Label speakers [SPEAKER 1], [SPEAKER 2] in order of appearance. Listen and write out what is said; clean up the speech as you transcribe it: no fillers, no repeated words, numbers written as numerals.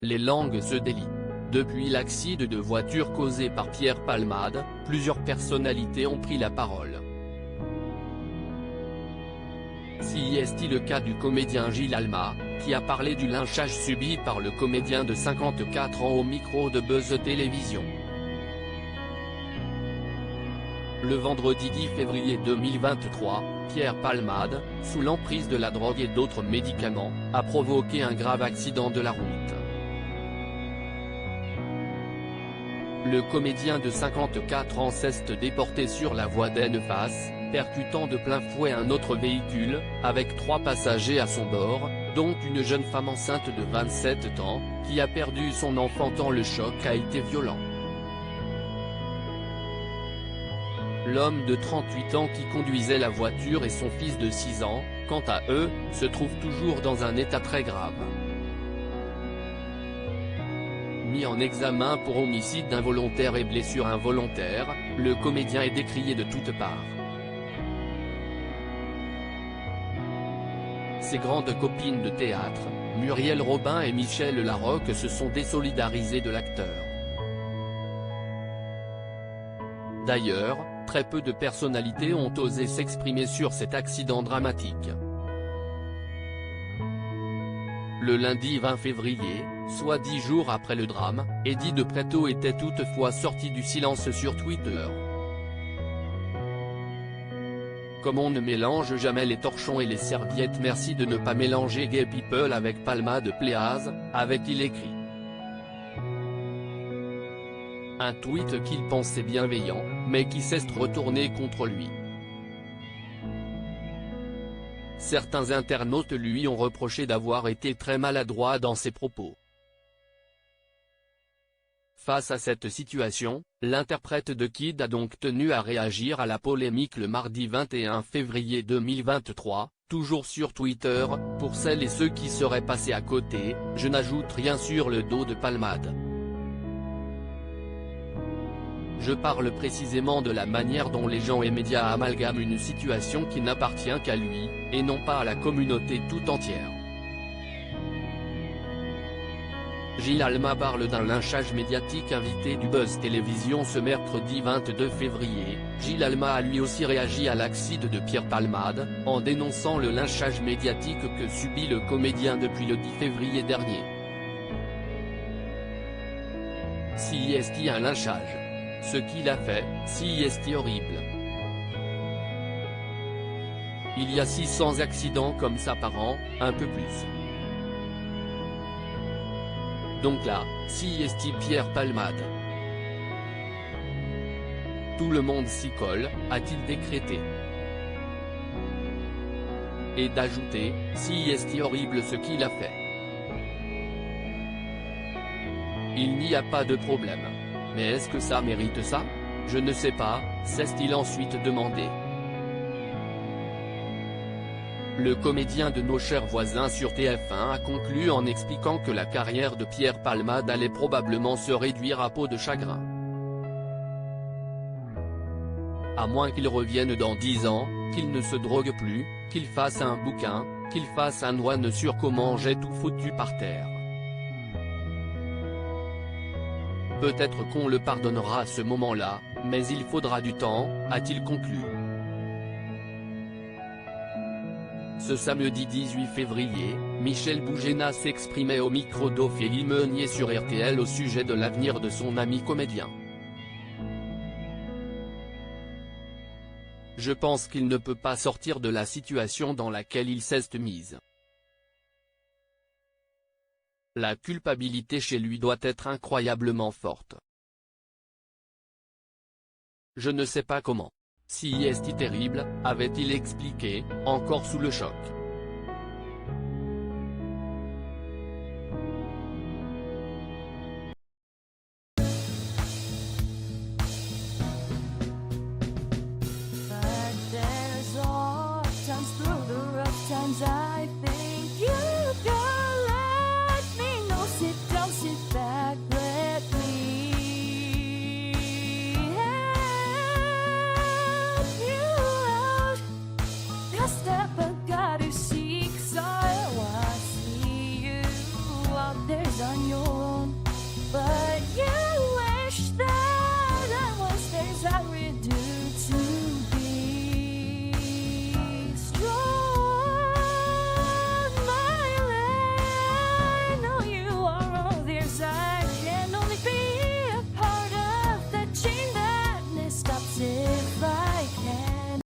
[SPEAKER 1] les langues se délient. Depuis l'accident de voiture causé par Pierre Palmade, plusieurs personnalités ont pris la parole. Si est le cas du comédien Gilles Alma, qui a parlé du lynchage subi par le comédien de 54 ans au micro de Buzz Télévision. Le vendredi 10 février 2023, Pierre Palmade, sous l'emprise de la drogue et d'autres médicaments, a provoqué un grave accident de la route. Le comédien de 54 ans s'est déporté sur la voie d'Enneface, percutant de plein fouet un autre véhicule, avec 3 passagers à son bord, dont une jeune femme enceinte de 27 ans, qui a perdu son enfant tant le choc a été violent. L'homme de 38 ans qui conduisait la voiture et son fils de 6 ans, quant à eux, se trouvent toujours dans un état très grave. Mis en examen pour homicide involontaire et blessure involontaire, le comédien est décrié de toutes parts. Ses grandes copines de théâtre, Muriel Robin et Michel Larocque, se sont désolidarisées de l'acteur. D'ailleurs, très peu de personnalités ont osé s'exprimer sur cet accident dramatique. Le lundi 20 février, soit 10 jours après le drame, Eddie de Pretto était toutefois sorti du silence sur Twitter. Comme on ne mélange jamais les torchons et les serviettes, merci de ne pas mélanger Gay People avec Palmade Pléaz, avait-il écrit. Un tweet qu'il pensait bienveillant, mais qui s'est retourné contre lui. Certains internautes lui ont reproché d'avoir été très maladroit dans ses propos. Face à cette situation, l'interprète de Kid a donc tenu à réagir à la polémique le mardi 21 février 2023, toujours sur Twitter, pour celles et ceux qui seraient passés à côté, je n'ajoute rien sur le dos de Palmade. Je parle précisément de la manière dont les gens et médias amalgament une situation qui n'appartient qu'à lui, et non pas à la communauté tout entière. Gilles Alma parle d'un lynchage médiatique. Invité du Buzz Télévision ce mercredi 22 février, Gilles Alma a lui aussi réagi à l'accident de Pierre Palmade, en dénonçant le lynchage médiatique que subit le comédien depuis le 10 février dernier. Si est un lynchage. Ce qu'il a fait, si est horrible. Il y a 600 accidents comme ça par an, un peu plus. Donc là, si est Pierre Palmade. Tout le monde s'y colle, a-t-il décrété. Et d'ajouter, si est horrible ce qu'il a fait. Il n'y a pas de problème. Mais est-ce que ça mérite ça? Je ne sais pas, s'est-il ensuite demandé. Le comédien de Nos chers voisins sur TF1 a conclu en expliquant que la carrière de Pierre Palmade allait probablement se réduire à peau de chagrin. À moins qu'il revienne dans 10 ans, qu'il ne se drogue plus, qu'il fasse un bouquin, qu'il fasse un one sur comment j'ai tout foutu par terre. Peut-être qu'on le pardonnera à ce moment-là, mais il faudra du temps, a-t-il conclu. Ce samedi 18 février, Michel Bougena s'exprimait au micro d'Ophélie Meunier sur RTL au sujet de l'avenir de son ami comédien. Je pense qu'il ne peut pas sortir de la situation dans laquelle il s'est mise. La culpabilité chez lui doit être incroyablement forte. Je ne sais pas comment. Si est terrible, avait-il expliqué, encore sous le choc.
[SPEAKER 2] les agneaux